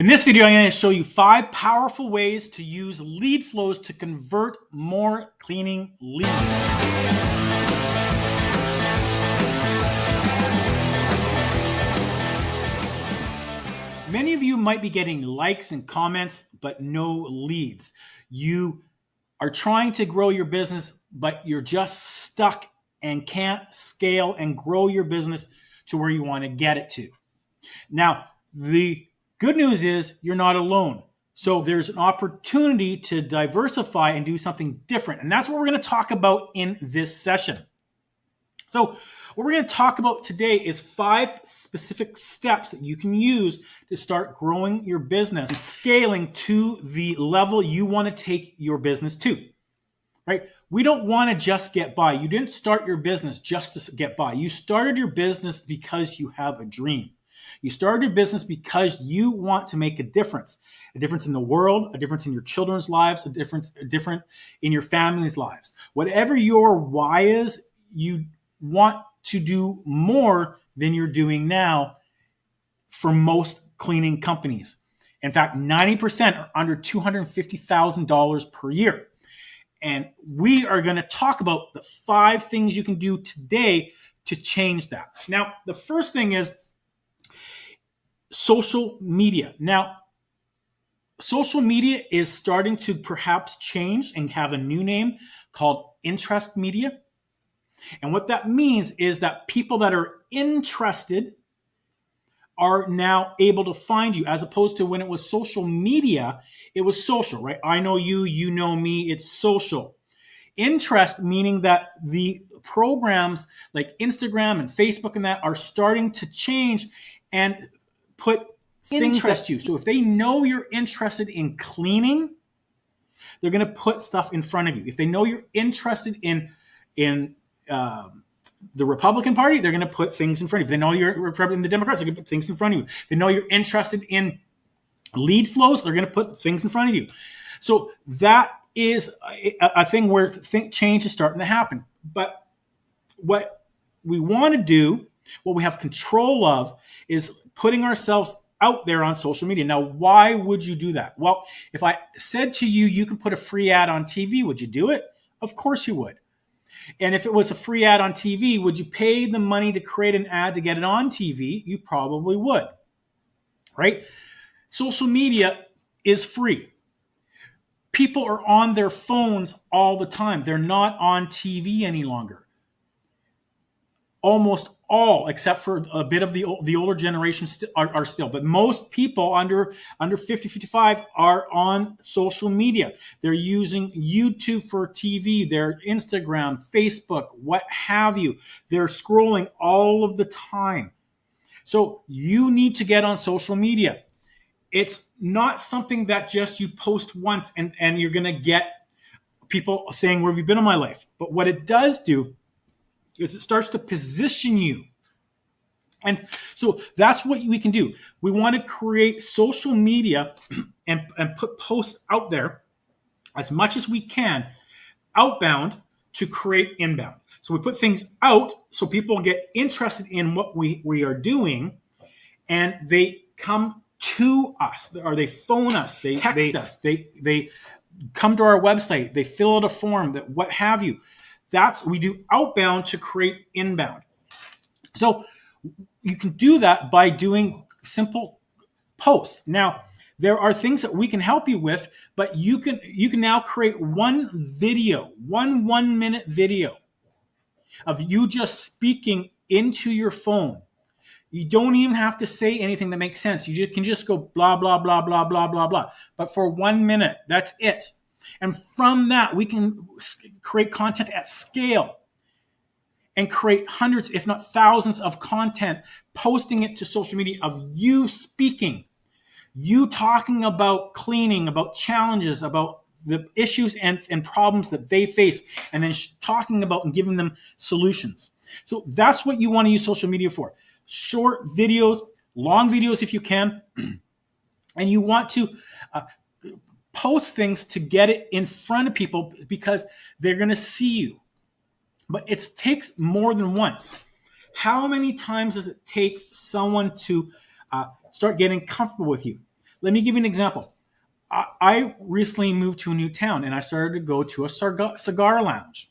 In this video, I'm going to show you 5 powerful ways to use LeadFlows to convert more cleaning leads. Many of you might be getting likes and comments, but no leads. You are trying to grow your business, but you're just stuck and can't scale and grow your business to where you want to get it to. Now, the good news is you're not alone. So there's an opportunity to diversify and do something different. And that's what we're going to talk about in this session. So what we're going to talk about today is 5 specific steps that you can use to start growing your business and scaling to the level you want to take your business to, right? We don't want to just get by. You didn't start your business just to get by. You started your business because you have a dream. You started your business because you want to make a difference in the world, a difference in your children's lives, a different in your family's lives. Whatever your why is, you want to do more than you're doing now for most cleaning companies. In fact, 90% are under $250,000 per year. And we are going to talk about the 5 things you can do today to change that. Now, the first thing is social media. Now, social media is starting to perhaps change and have a new name called interest media. And what that means is that people that are interested are now able to find you, as opposed to when it was social media, it was social, right? I know you, you know me, it's social. Interest meaning that the programs like Instagram and Facebook and that are starting to change and put things that you. So if they know you're interested in cleaning, they're going to put stuff in front of you. If they know you're interested in the Republican Party, they're going to put things in front of you. If they know you're Republican, the Democrats, they're going to put things in front of you. If they know you're interested in LeadFlows, they're going to put things in front of you. So that is a thing where change is starting to happen. But what we want to do, what we have control of, is putting ourselves out there on social media. Now, why would you do that? Well, if I said to you, you can put a free ad on TV, would you do it? Of course you would. And if it was a free ad on TV, would you pay the money to create an ad to get it on TV? You probably would, right? Social media is free. People are on their phones all the time. They're not on TV any longer. Almost all, except for a bit of the older generation are still. But most people under 50, 55 are on social media. They're using YouTube for TV, their Instagram, Facebook, what have you. They're scrolling all of the time. So you need to get on social media. It's not something that just you post once and you're going to get people saying, where have you been in my life? But what it does do is it starts to position you. And so that's what we can do. We want to create social media and put posts out there as much as we can, outbound, to create inbound. So we put things out so people get interested in what we are doing, and they come to us, or they phone us, they text us, they come to our website, they fill out a form, that what have you. We do outbound to create inbound. So you can do that by doing simple posts. Now, there are things that we can help you with, but you can now create one video, one 1-minute video of you just speaking into your phone. You don't even have to say anything that makes sense. You can just go blah, blah, blah, blah, blah, blah, blah. But for 1 minute, that's it. And from that, we can create content at scale and create hundreds, if not thousands, of content, posting it to social media of you speaking, you talking about cleaning, about challenges, about the issues and problems that they face, and then talking about and giving them solutions. So that's what you want to use social media for. Short videos, long videos if you can, and you want to post things to get it in front of people because they're going to see you. But it takes more than once. How many times does it take someone to start getting comfortable with you? Let me give you an example. I recently moved to a new town and I started to go to a cigar lounge.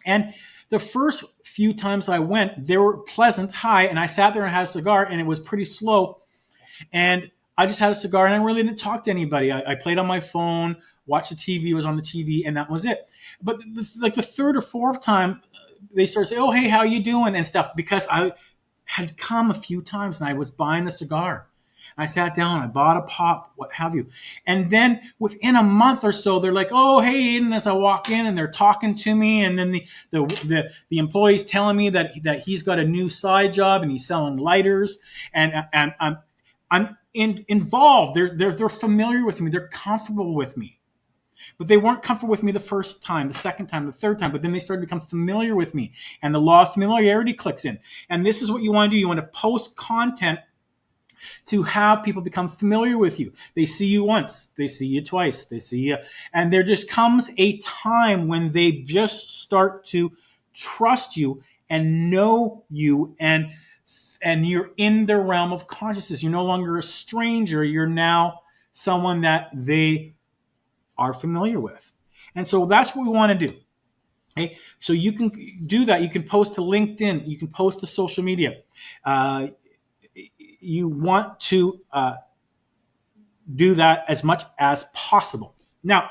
And the first few times I went, they were pleasant, hi, and I sat there and had a cigar, and it was pretty slow. And I just had a cigar, and I really didn't talk to anybody. I played on my phone, watched the TV, was on the TV, and that was it. But like the third or fourth time, they started saying, "Oh, hey, how you doing?" and stuff, because I had come a few times and I was buying a cigar. I sat down, I bought a pop, what have you. And then within a month or so, they're like, "Oh, hey, Aiden," as I walk in and they're talking to me. And then the employee's telling me that he's got a new side job and he's selling lighters. And I'm involved. They're familiar with me. They're comfortable with me. But they weren't comfortable with me the first time, the second time, the third time. But then they started to become familiar with me. And the law of familiarity clicks in. And this is what you want to do. You want to post content to have people become familiar with you. They see you once, they see you twice, they see you. And there just comes a time when they just start to trust you and know you, and you're in their realm of consciousness. You're no longer a stranger. You're now someone that they are familiar with. And so that's what we want to do. Okay? So you can do that. You can post to LinkedIn. You can post to social media. You want to do that as much as possible. Now,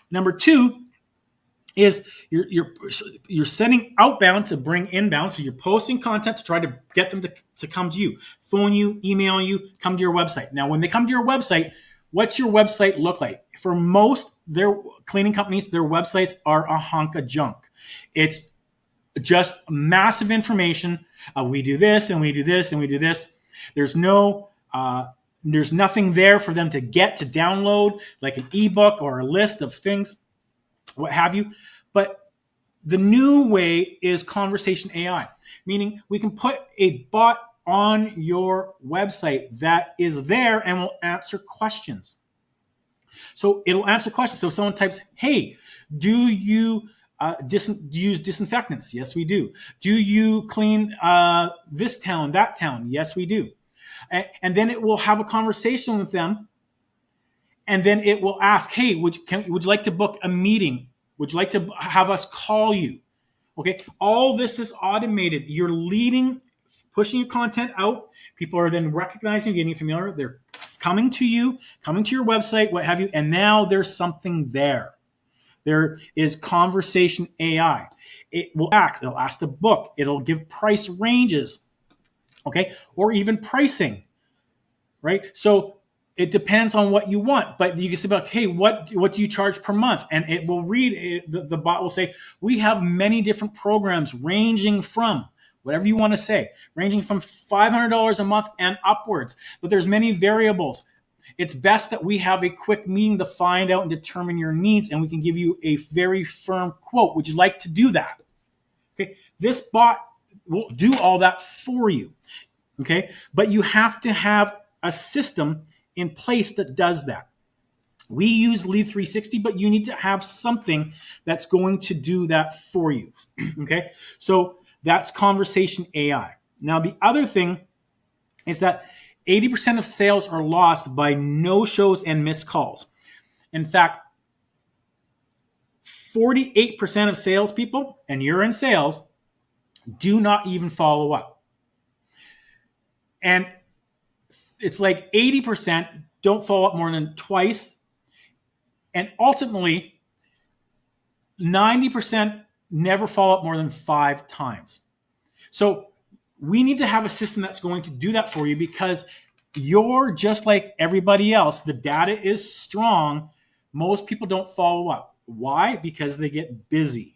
number two is you're sending outbound to bring inbound. So you're posting content to try to get them to come to you, phone you, email you, come to your website. Now, when they come to your website, what's your website look like? For most their cleaning companies, their websites are a hunk of junk. It's just massive information. We do this and we do this and we do this. There's nothing there for them to get to download, like an ebook or a list of things, what have you. But the new way is conversation AI, meaning we can put a bot on your website that is there and will answer questions. So it'll answer questions. So if someone types, "Hey, do you use disinfectants?" Yes, we do. "Do you clean this town, that town?" Yes, we do. And then it will have a conversation with them. And then it will ask, "Hey, would you like to book a meeting? Would you like to have us call you?" Okay. All this is automated. You're leading, pushing your content out. People are then recognizing you, getting familiar. They're coming to you, coming to your website, what have you. And now there's something there. There is conversation AI. It will act. It'll ask to book. It'll give price ranges, okay, or even pricing, right? So it depends on what you want, but you can say, about, "Hey, what do you charge per month?" And it will read. The bot will say, "We have many different programs ranging from," whatever you want to say, "ranging from $500 a month and upwards. But there's many variables. It's best that we have a quick meeting to find out and determine your needs, and we can give you a very firm quote. Would you like to do that?" Okay, this bot will do all that for you. Okay, but you have to have a system in place that does that. We use Lead 360, but you need to have something that's going to do that for you. Okay, so that's conversation AI. Now, the other thing is that 80% of sales are lost by no-shows and missed calls. In fact, 48% of salespeople, and you're in sales, do not even follow up. And it's like 80% don't follow up more than twice. And ultimately, 90% never follow up more than 5 times. So we need to have a system that's going to do that for you, because you're just like everybody else. The data is strong. Most people don't follow up. Why? Because they get busy.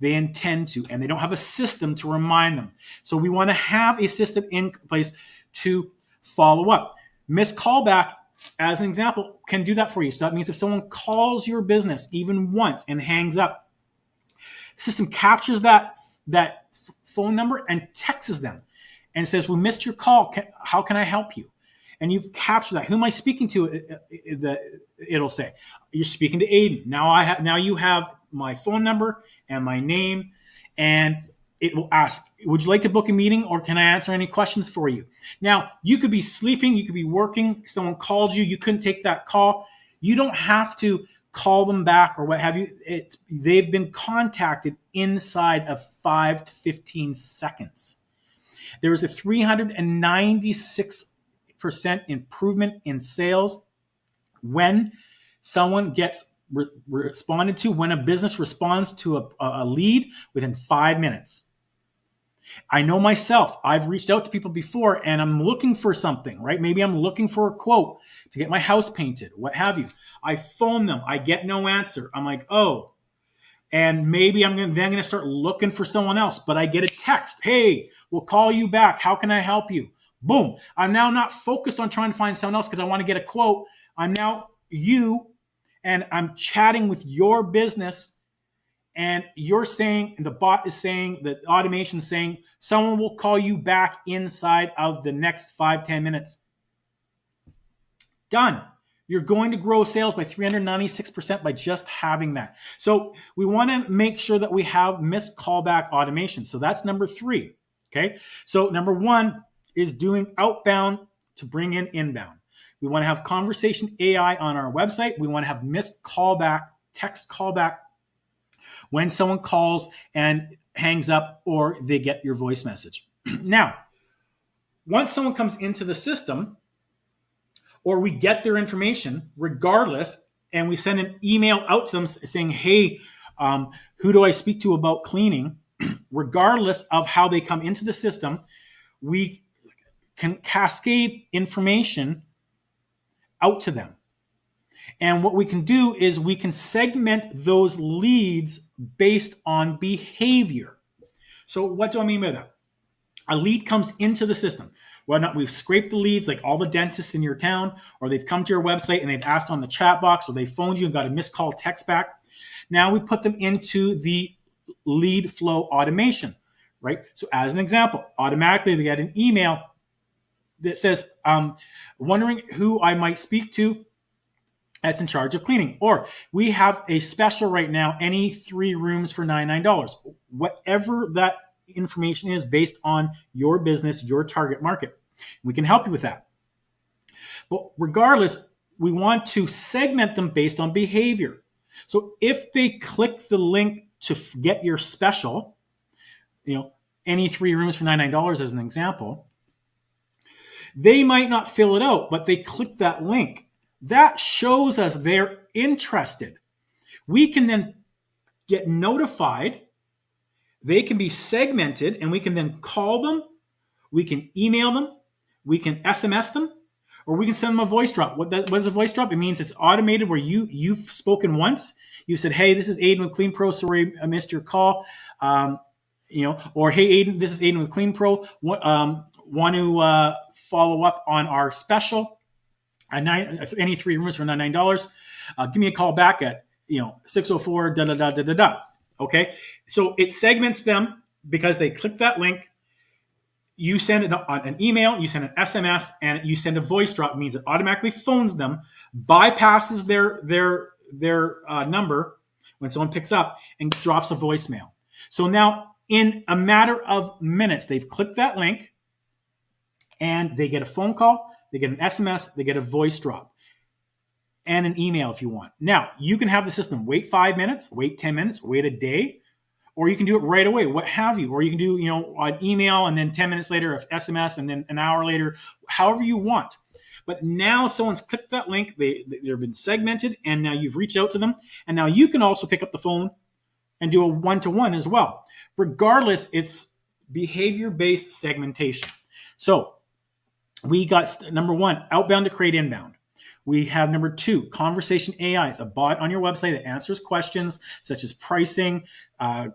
They intend to, and they don't have a system to remind them. So we want to have a system in place to follow up. Missed callback, as an example, can do that for you. So that means if someone calls your business even once and hangs up, the system captures that phone number and texts them and says, "We missed your call. How can I help you?" And you've captured that. "Who am I speaking to?" It'll say, "You're speaking to Aiden." Now you have my phone number and my name, and it will ask, would you like to book a meeting or can I answer any questions for you? Now, you could be sleeping, you could be working, someone called you, you couldn't take that call. You don't have to call them back or what have you. They've been contacted inside of 5 to 15 seconds. There was a 396% improvement in sales when someone gets responded to, when a business responds to a lead within 5 minutes. I know myself, I've reached out to people before and I'm looking for something, right? Maybe I'm looking for a quote to get my house painted, what have you. I phone them, I get no answer. I'm like, oh, and maybe I'm then going to start looking for someone else, but I get a text. Hey, we'll call you back. How can I help you? Boom. I'm now not focused on trying to find someone else because I want to get a quote. I'm now you, and I'm chatting with your business, and you're saying, and the bot is saying, the automation is saying, someone will call you back inside of the next 5-10 minutes. Done. You're going to grow sales by 396% by just having that. So we want to make sure that we have missed callback automation. So that's number 3. Okay. So number 1 is doing outbound to bring in inbound. We want to have conversation AI on our website. We want to have missed callback, text callback when someone calls and hangs up or they get your voice message. Now, once someone comes into the system or we get their information, regardless, and we send an email out to them saying, hey, who do I speak to about cleaning? Regardless of how they come into the system, we can cascade information out to them. And what we can do is we can segment those leads based on behavior. So what do I mean by that? A lead comes into the system. Whether or not we've scraped the leads, like all the dentists in your town, or they've come to your website and they've asked on the chat box, or they phoned you and got a missed call text back. Now we put them into the lead flow automation, right? So as an example, automatically they get an email that says, wondering who I might speak to that's in charge of cleaning. Or we have a special right now, any 3 rooms for $99. Whatever that information is based on your business, your target market. We can help you with that. But regardless, we want to segment them based on behavior. So if they click the link to get your special, any 3 rooms for $99 as an example, they might not fill it out, but they click that link. That shows us they're interested. We can then get notified. They can be segmented, and we can then call them. We can email them. We can SMS them, or we can send them a voice drop. What is a voice drop? It means it's automated where you've spoken once. You said, hey, this is Aiden with Clean Pro. Sorry, I missed your call. Or hey, Aiden, this is Aiden with Clean Pro. Want to follow up on our special? Any 3 rooms for $99. Give me a call back at 604 da da da da da da. Okay, so it segments them because they click that link. You send an email, you send an SMS, and you send a voice drop. It means it automatically phones them, bypasses their number when someone picks up, and drops a voicemail. So now, in a matter of minutes, they've clicked that link, and they get a phone call. They get an SMS, they get a voice drop, and an email if you want. Now, you can have the system wait 5 minutes, wait 10 minutes, wait a day, or you can do it right away, what have you. Or you can do, an email and then 10 minutes later, an SMS, and then an hour later, however you want. But now someone's clicked that link, they've been segmented, and now you've reached out to them. And now you can also pick up the phone and do a one-to-one as well. Regardless, it's behavior-based segmentation. So we got number 1, outbound to create inbound. We have number 2, conversation AI. It's a bot on your website that answers questions such as pricing,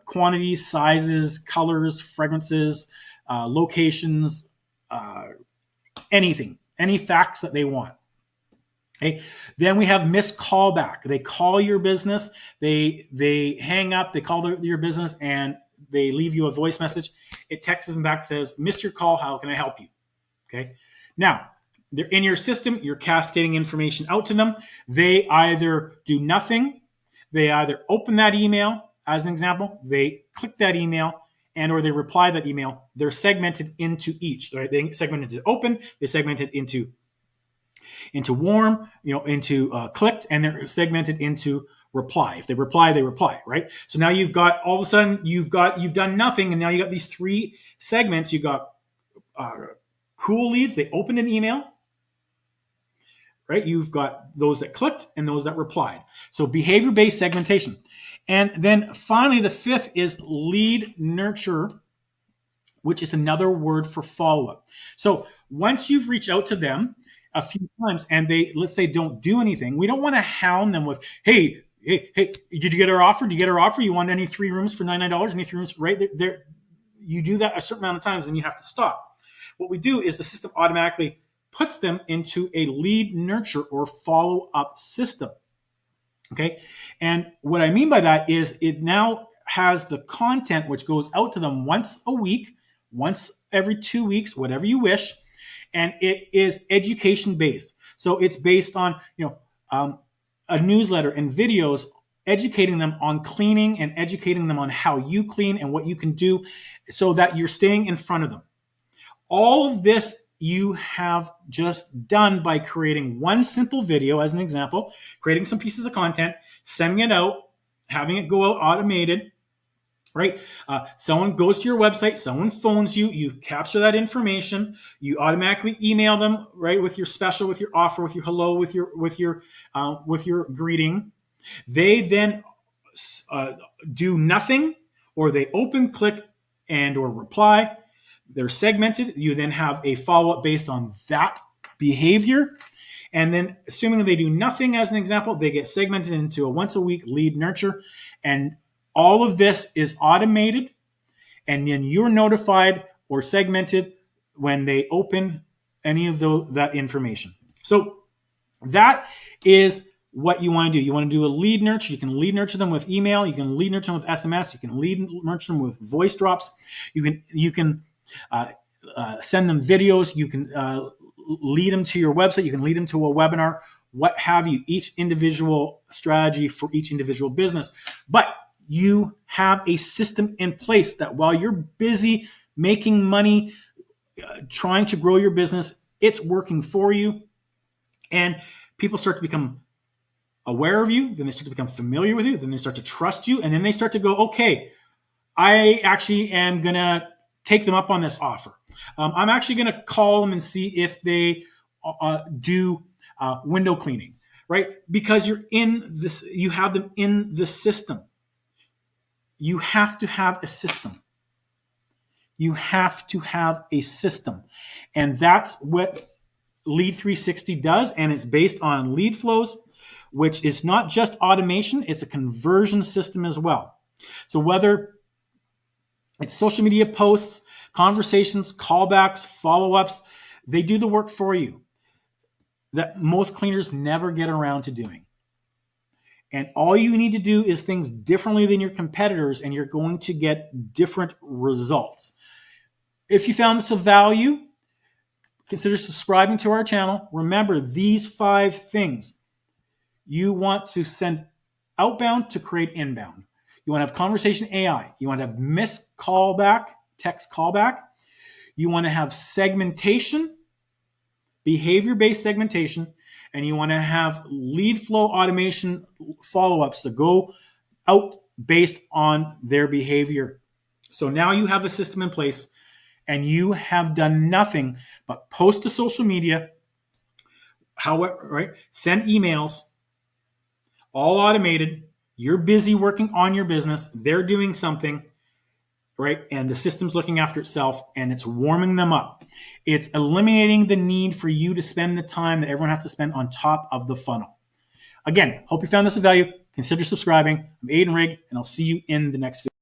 quantities, sizes, colors, fragrances, locations, anything, any facts that they want. Okay. Then we have missed callback. They call your business, they hang up, they call your business, and they leave you a voice message. It texts them back, says, missed your call, how can I help you? Okay. Now, they're in your system, you're cascading information out to them. They either do nothing, they either open that email, as an example, they click that email, and or they reply that email, they're segmented into each. Right? They segment into open, they segmented into warm, into clicked, and they're segmented into reply. If they reply, they reply, right? So now you've got, all of a sudden, you've done nothing, and now you got these 3 segments. You got cool leads, they opened an email, right? You've got those that clicked and those that replied. So behavior-based segmentation. And then finally, the 5th is lead nurture, which is another word for follow-up. So once you've reached out to them a few times and they, let's say, don't do anything, we don't want to hound them with, hey, did you get our offer? Did you get our offer? You want any 3 rooms for $99? Any 3 rooms, right? There, you do that a certain amount of times and you have to stop. What we do is the system automatically puts them into a lead nurture or follow-up system. Okay. And what I mean by that is it now has the content which goes out to them once a week, once every 2 weeks, whatever you wish. And it is education based. So it's based on, a newsletter and videos educating them on cleaning and educating them on how you clean and what you can do so that you're staying in front of them. All of this you have just done by creating one simple video, as an example, creating some pieces of content, sending it out, having it go out automated, right? Someone goes to your website, someone phones you, you capture that information, you automatically email them, right, with your special, with your offer, with your hello, with your greeting. They then do nothing, or they open, click, and or reply. They're segmented. You then have a follow-up based on that behavior. And then assuming they do nothing, as an example, they get segmented into a once a week lead nurture. And all of this is automated. And then you're notified or segmented when they open any of that information. So that is what you want to do. You want to do a lead nurture. You can lead nurture them with email. You can lead nurture them with SMS. You can lead nurture them with voice drops. You can send them videos. You can lead them to your website. You can lead them to a webinar, what have you, each individual strategy for each individual business. But you have a system in place that while you're busy making money, trying to grow your business, it's working for you. And people start to become aware of you. Then they start to become familiar with you. Then they start to trust you. And then they start to go, okay, I actually am going to take them up on this offer. I'm actually going to call them and see if they do window cleaning, right? Because you're in this, you have them in the system. You have to have a system. You have to have a system. And that's what Lead 360 does. And it's based on LeadFlows, which is not just automation, it's a conversion system as well. So whether it's social media posts, conversations, callbacks, follow-ups, they do the work for you that most cleaners never get around to doing. And all you need to do is things differently than your competitors, and you're going to get different results. If you found this of value, consider subscribing to our channel. Remember these 5 things. You want to send outbound to create inbound. You want to have conversation AI. You want to have missed callback, text callback. You want to have segmentation, behavior-based segmentation, and you want to have lead flow automation follow-ups to go out based on their behavior. So now you have a system in place and you have done nothing but post to social media, right? Send emails, all automated. You're busy working on your business. They're doing something, right? And the system's looking after itself and it's warming them up. It's eliminating the need for you to spend the time that everyone has to spend on top of the funnel. Again, hope you found this of value. Consider subscribing. I'm Aiden Rigg, and I'll see you in the next video.